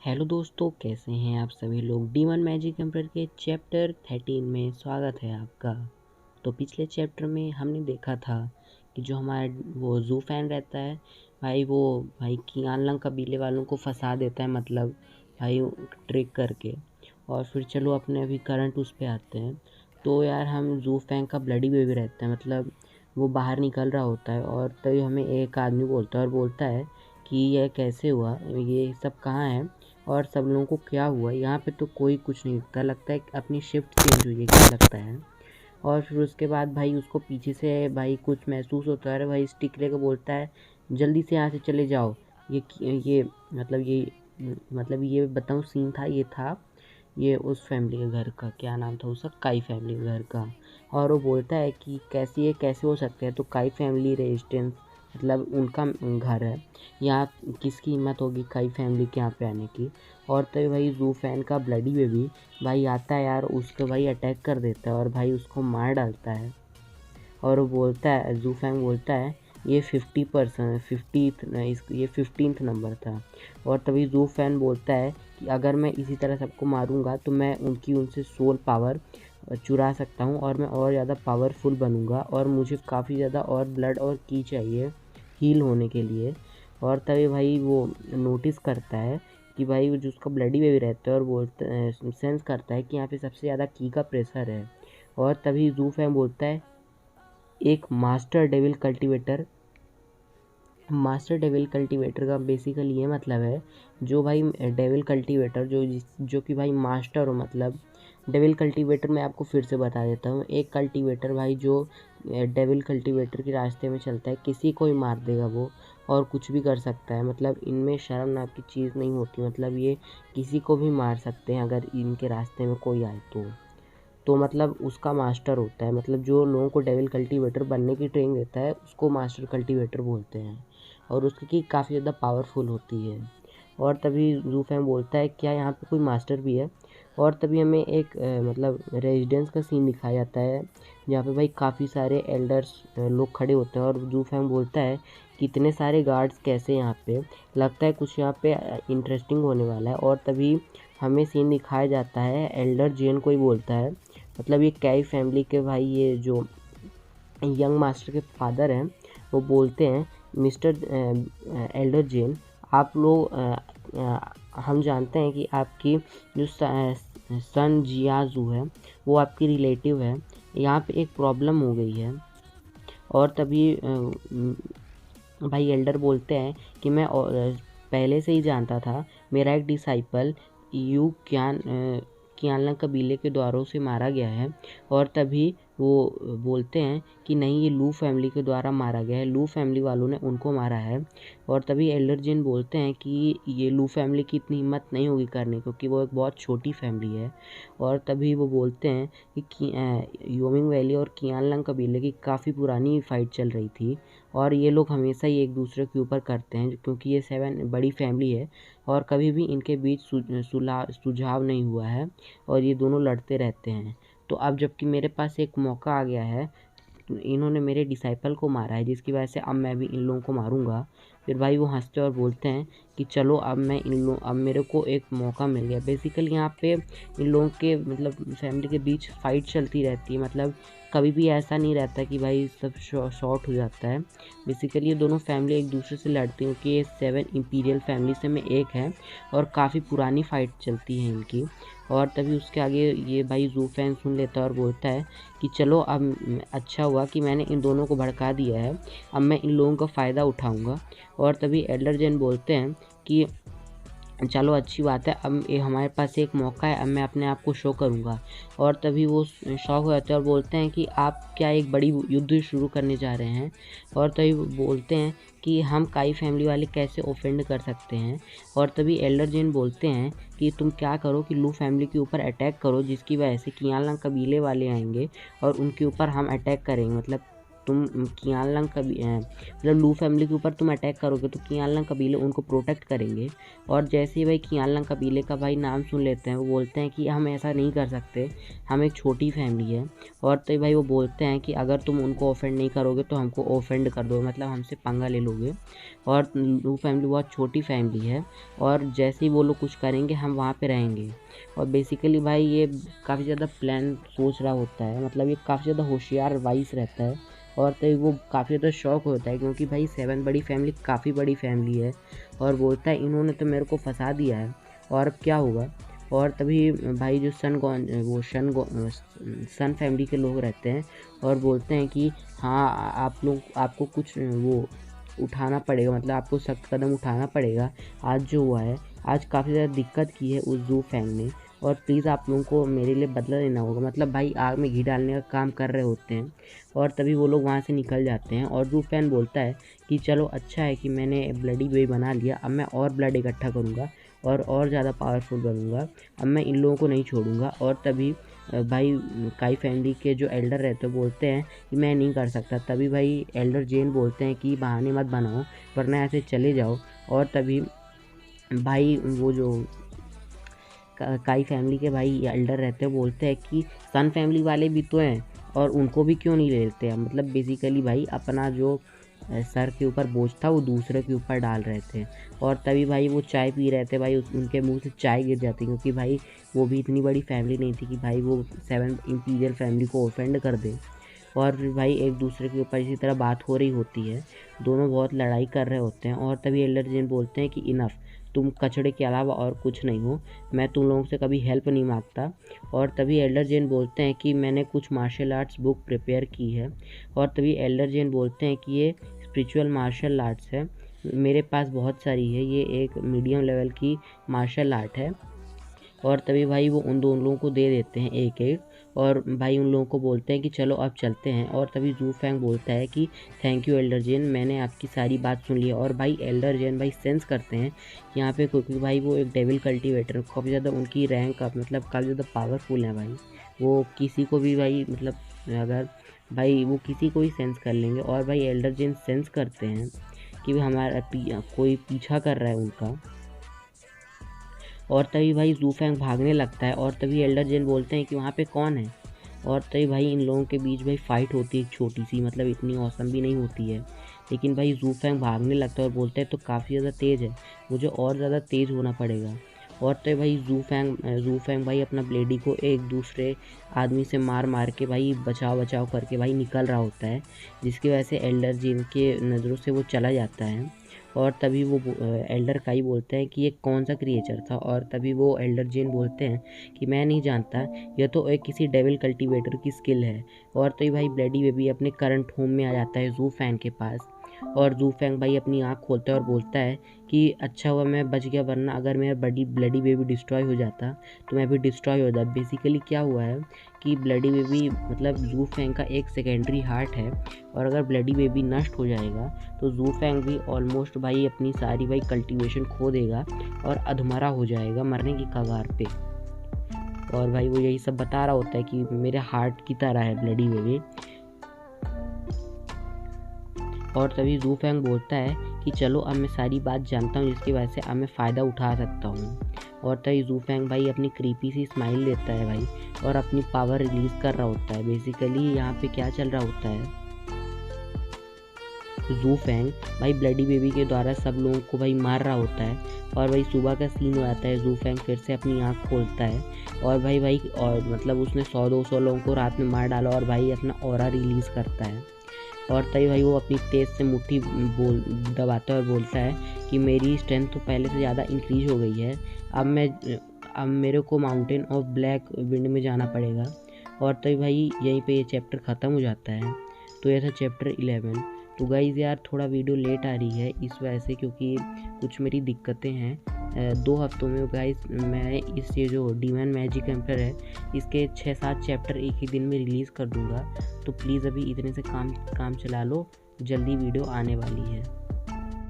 Hello दोस्तों, कैसे हैं आप सभी लोग। डीमन मैजिक एम्पर के चैप्टर 13 में स्वागत है आपका। तो पिछले चैप्टर में हमने देखा था कि जो हमारा वो जू फैन रहता है भाई कियानलंग कबीले वालों को फंसा देता है, मतलब भाई ट्रिक करके। और फिर चलो अपने अभी करंट उस पे आते हैं। तो यार हम जू फैन का ब्लडी बेबी रहता है, मतलब वो बाहर निकल रहा होता है और तभी हमें एक आदमी बोलता है और बोलता है कि यह कैसे हुआ, ये सब कहाँ है और सब लोगों को क्या हुआ। यहाँ पे तो कोई कुछ नहीं दिखता, लगता है कि अपनी शिफ्ट चेंज हुई है क्या लगता है। और फिर उसके बाद भाई उसको पीछे से भाई कुछ महसूस होता है। अरे भाई स्टिक लेकर बोलता है जल्दी से यहाँ से चले जाओ। ये ये बताऊँ सीन था, ये था ये उस फैमिली के घर का, क्या नाम था उसका, काई फैमिली के घर का। और वो बोलता है कि कैसे हो सकता है। तो काई फैमिली रेजिस्टेंस मतलब उनका घर है। यहाँ किसकी हिम्मत होगी काई फैमिली के यहाँ पे आने की। और तभी भाई जू फैन का ब्लडी बेबी भाई आता है यार, उसको भाई अटैक कर देता है और भाई उसको मार डालता है। और वो बोलता है, जू फैंग बोलता है ये 50% 50 ये 15th नंबर था। और तभी जू फैन बोलता है कि अगर मैं इसी तरह सबको मारूंगा तो मैं उनसे सोल पावर चुरा सकता हूँ और मैं और ज़्यादा पावरफुल बनूंगा और मुझे काफ़ी ज़्यादा और ब्लड और की चाहिए हील होने के लिए। और तभी भाई वो नोटिस करता है कि भाई वो जो उसका ब्लडी बेबी रहता है और बोलता सेंस करता है कि यहाँ पे सबसे ज़्यादा की का प्रेशर है। और तभी जू फैंग बोलता है एक मास्टर डेविल कल्टीवेटर का बेसिकली ये मतलब है, जो भाई डेविल कल्टीवेटर जो कि भाई मास्टर हो, मतलब डेविल कल्टीवेटर मैं आपको फिर से बता देता हूँ। एक कल्टीवेटर भाई जो डेविल कल्टीवेटर के रास्ते में चलता है, किसी को ही मार देगा वो और कुछ भी कर सकता है। मतलब इनमें शर्म नाम की चीज़ नहीं होती, मतलब ये किसी को भी मार सकते हैं अगर इनके रास्ते में कोई आए तो मतलब उसका मास्टर होता है। मतलब जो लोगों को डेविल कल्टीवेटर बनने की ट्रेनिंग देता है उसको मास्टर कल्टीवेटर बोलते हैं। और उसकी की काफ़ी ज़्यादा पावरफुल होती है। और तभी जूफैम बोलता है क्या यहाँ पे कोई मास्टर भी है। और तभी हमें एक मतलब रेजिडेंस का सीन दिखाया जाता है जहाँ पे भाई काफ़ी सारे एल्डर्स लोग खड़े होते हैं। और जूफैम बोलता है कि इतने सारे गार्ड्स कैसे यहाँ पे, लगता है कुछ यहाँ पे इंटरेस्टिंग होने वाला है। और तभी हमें सीन दिखाया जाता है, एल्डर जेन को ही बोलता है, मतलब ये कैई फैमिली के भाई ये जो यंग मास्टर के फादर हैं वो बोलते हैं मिस्टर एल्डर जेन, आप लोग हम जानते हैं कि आपकी जो सन जियाजू है वो आपकी रिलेटिव है, यहाँ पे एक प्रॉब्लम हो गई है। और तभी भाई एल्डर बोलते हैं कि मैं पहले से ही जानता था, मेरा एक डिसाइपल कियानलंग कबीले के द्वारों से मारा गया है। और तभी वो बोलते हैं कि नहीं, ये लू फैमिली के द्वारा मारा गया है, लू फैमिली वालों ने उनको मारा है। और तभी एल्डर जिन बोलते हैं कि ये लू फैमिली की इतनी हिम्मत नहीं होगी करने, क्योंकि वो एक बहुत छोटी फैमिली है। और तभी वो बोलते हैं कि योमिंग वैली और कियानलंग कबीले की काफ़ी पुरानी फाइट चल रही थी और ये लोग हमेशा ही एक दूसरे के ऊपर करते हैं, क्योंकि ये 7 बड़ी फैमिली है और कभी भी इनके बीच सुझाव नहीं हुआ है और ये दोनों लड़ते रहते हैं। तो अब जबकि मेरे पास एक मौका आ गया है, तो इन्होंने मेरे डिसाइपल को मारा है, जिसकी वजह से अब मैं भी इन लोगों को मारूंगा। फिर भाई वो हंसते और बोलते हैं कि चलो अब मेरे को एक मौका मिल गया। बेसिकली यहाँ पे इन लोगों के मतलब फैमिली के बीच फाइट चलती रहती है, मतलब कभी भी ऐसा नहीं रहता कि भाई सब शॉर्ट हो जाता है। बेसिकली ये दोनों फैमिली एक दूसरे से लड़ती हैं, क्योंकि ये 7 इंपीरियल फैमिली से में एक है और काफ़ी पुरानी फाइट चलती है इनकी। और तभी उसके आगे ये भाई जू फैन सुन लेता है और बोलता है कि चलो अब अच्छा हुआ कि मैंने इन दोनों को भड़का दिया है, अब मैं इन लोगों का फ़ायदा उठाऊंगा। और तभी एल्डर जेन बोलते हैं कि चलो अच्छी बात है, अब ये हमारे पास एक मौका है, अब मैं अपने आप को शो करूँगा। और तभी वो शौक हो जाते हैं और बोलते हैं कि आप क्या एक बड़ी युद्ध शुरू करने जा रहे हैं। और तभी वो बोलते हैं कि हम काई फैमिली वाले कैसे ऑफेंड कर सकते हैं। और तभी एल्डर जेन बोलते हैं कि तुम क्या करो कि लू फैमिली के ऊपर अटैक करो, जिसकी वजह से कियानलंग कबीले वाले आएंगे और उनके ऊपर हम अटैक करेंगे, मतलब तुम कियानलंग मतलब लू फैमिली के ऊपर तुम अटैक करोगे तो कियानलंग कबीले उनको प्रोटेक्ट करेंगे। और जैसे ही भाई कियानलंग कबीले का भाई नाम सुन लेते हैं वो बोलते हैं कि हम ऐसा नहीं कर सकते, हम एक छोटी फैमिली है। और तो भाई वो बोलते हैं कि अगर तुम उनको ऑफेंड नहीं करोगे तो हमको ऑफेंड कर दो, मतलब हमसे पंगा ले लोगे। और लू फैमिली बहुत छोटी फैमिली है और जैसे ही वो लोग कुछ करेंगे हम वहाँ पे रहेंगे। और बेसिकली भाई ये काफ़ी ज़्यादा प्लान सोच रहा होता है, मतलब ये काफ़ी ज़्यादा होशियार वाइस रहता है। और तो वो काफ़ी ज़्यादा शौक होता है क्योंकि भाई 7 बड़ी फैमिली काफ़ी बड़ी फैमिली है। और बोलता है इन्होंने तो मेरे को फंसा दिया है और अब क्या होगा। और तभी भाई जो सन फैमिली के लोग रहते हैं और बोलते हैं कि हाँ आपको कुछ वो उठाना पड़ेगा, मतलब आपको सख्त कदम उठाना पड़ेगा। आज जो हुआ है, आज काफ़ी ज़्यादा दिक्कत की है उस जू फैंग ने और प्लीज़ आप लोगों को मेरे लिए बदला लेना होगा। मतलब भाई आग में घी डालने का काम कर रहे होते हैं। और तभी वो लोग वहाँ से निकल जाते हैं और जू फैन बोलता है कि चलो अच्छा है कि मैंने ब्लडी वे बना लिया, अब मैं और ब्लड इकट्ठा करूँगा और ज़्यादा पावरफुल बनूँगा, अब मैं इन लोगों को नहीं छोड़ूंगा। और तभी भाई काई फैमिली के जो एल्डर रहते हैं बोलते हैं कि मैं नहीं कर सकता। तभी भाई एल्डर जेन बोलते हैं कि बहाने मत बनाओ वरना ऐसे चले जाओ। और तभी भाई वो जो काई फैमिली के भाई एल्डर रहते हैं बोलते हैं कि सन फैमिली वाले भी तो हैं और उनको भी क्यों नहीं ले लेते हैं। मतलब बेसिकली भाई अपना जो सर के ऊपर बोझ था वो दूसरे के ऊपर डाल रहे थे। और तभी भाई वो चाय पी रहे थे, भाई उनके मुंह से चाय गिर जाती क्योंकि भाई वो भी इतनी बड़ी फैमिली नहीं थी कि भाई वो 7 इंपीरियल फैमिली को ऑफेंड कर दे। और फिर भाई एक दूसरे के ऊपर इसी तरह बात हो रही होती है, दोनों बहुत लड़ाई कर रहे होते हैं। और तभी एल्डर जेन बोलते हैं कि इनफ, तुम कचड़े के अलावा और कुछ नहीं हो, मैं तुम लोगों से कभी हेल्प नहीं मांगता। और तभी एल्डर जेन बोलते हैं कि मैंने कुछ मार्शल आर्ट्स बुक प्रिपेयर की है। और तभी एल्डर जेन बोलते हैं कि ये स्पिरिचुअल मार्शल आर्ट्स है, मेरे पास बहुत सारी है, ये एक मीडियम लेवल की मार्शल आर्ट है। और तभी भाई वो उन दोनों लोगों को दे देते हैं एक एक। और भाई उन लोगों को बोलते हैं कि चलो अब चलते हैं। और तभी जू फैंग बोलता है कि थैंक यू एल्डर जेन, मैंने आपकी सारी बात सुन ली है। और भाई एल्डर जेन भाई सेंस करते हैं यहाँ पे क्योंकि भाई वो एक डेविल कल्टीवेटर, काफ़ी ज़्यादा उनकी रैंक मतलब काफ़ी ज़्यादा पावरफुल है भाई। वो किसी को भी भाई मतलब अगर भाई वो किसी को ही सेंस कर लेंगे। और भाई एल्डर जेन सेंस करते हैं कि हमारा कोई पीछा कर रहा है उनका। और तभी भाई जू फैंग भागने लगता है और तभी एल्डर जेन बोलते हैं कि वहाँ पे कौन है। और तभी भाई इन लोगों के बीच भाई फाइट होती है, एक छोटी सी, मतलब इतनी औसम भी नहीं होती है। लेकिन भाई जू फैंग भागने लगता है और बोलता है तो काफ़ी ज़्यादा तेज़ है, मुझे और ज़्यादा तेज़ होना पड़ेगा। और तो भाई जू फैंग भाई अपना ब्लेडी को एक दूसरे आदमी से मार मार के भाई बचाव करके भाई निकल रहा होता है, जिसकी वजह से एल्डर जेन के नज़रों से वो चला जाता है। और तभी वो एल्डर काई बोलते हैं कि ये कौन सा क्रिएचर था। और तभी वो एल्डर जेन बोलते हैं कि मैं नहीं जानता, यह तो एक किसी डेविल कल्टीवेटर की स्किल है। और तभी भाई ब्लडी बेबी अपने करंट होम में आ जाता है जू फैंग के पास। और जू फैंग भाई अपनी आँख खोलता है और बोलता है कि अच्छा हुआ मैं बच गया, वरना अगर मेरा ब्लडी बेबी डिस्ट्रॉय हो जाता तो मैं भी डिस्ट्रॉय हो जाता। बेसिकली क्या हुआ है कि ब्लडी बेबी मतलब जू फैंग का एक सेकेंडरी हार्ट है और अगर ब्लडी बेबी नष्ट हो जाएगा तो जू फैंग भी ऑलमोस्ट भाई अपनी सारी भाई कल्टीवेशन खो देगा और अधमरा हो जाएगा, मरने की कगार पे। और भाई वो यही सब बता रहा होता है कि मेरे हार्ट की तरह है ब्लडी बेबी। और तभी जू फैंग बोलता है कि चलो अब मैं सारी बात जानता हूँ जिसकी वजह से अब मैं फ़ायदा उठा सकता हूँ। और तभी जू फैंग भाई अपनी क्रीपी सी स्माइल देता है भाई और अपनी पावर रिलीज़ कर रहा होता है। बेसिकली यहाँ पे क्या चल रहा होता है, जू फैंग भाई ब्लडी बेबी के द्वारा सब लोगों को भाई मार रहा होता है। और भाई सुबह का सीन हो जाता है, जू फैंग फिर से अपनी आँख खोलता है और भाई और मतलब उसने 100-200 लोगों को रात में मार डाला और भाई अपना ऑरा रिलीज़ करता है। और तभी भाई वो अपनी तेज़ से मुट्ठी दबाता है और बोलता है कि मेरी स्ट्रेंथ तो पहले से ज़्यादा इंक्रीज हो गई है, अब मेरे को माउंटेन ऑफ ब्लैक विंड में जाना पड़ेगा। और तभी भाई यहीं पे ये चैप्टर ख़त्म हो जाता है। तो ये था चैप्टर 11। तो गाइज़ यार थोड़ा वीडियो लेट आ रही है इस वजह से, क्योंकि कुछ मेरी दिक्कतें हैं। 2 हफ्तों में गाइज़ मैं ये जो डीमन मैजिक एम्पर है इसके 6-7 चैप्टर एक ही दिन में रिलीज़ कर दूँगा। तो प्लीज़ अभी इतने से काम चला लो, जल्दी वीडियो आने वाली है।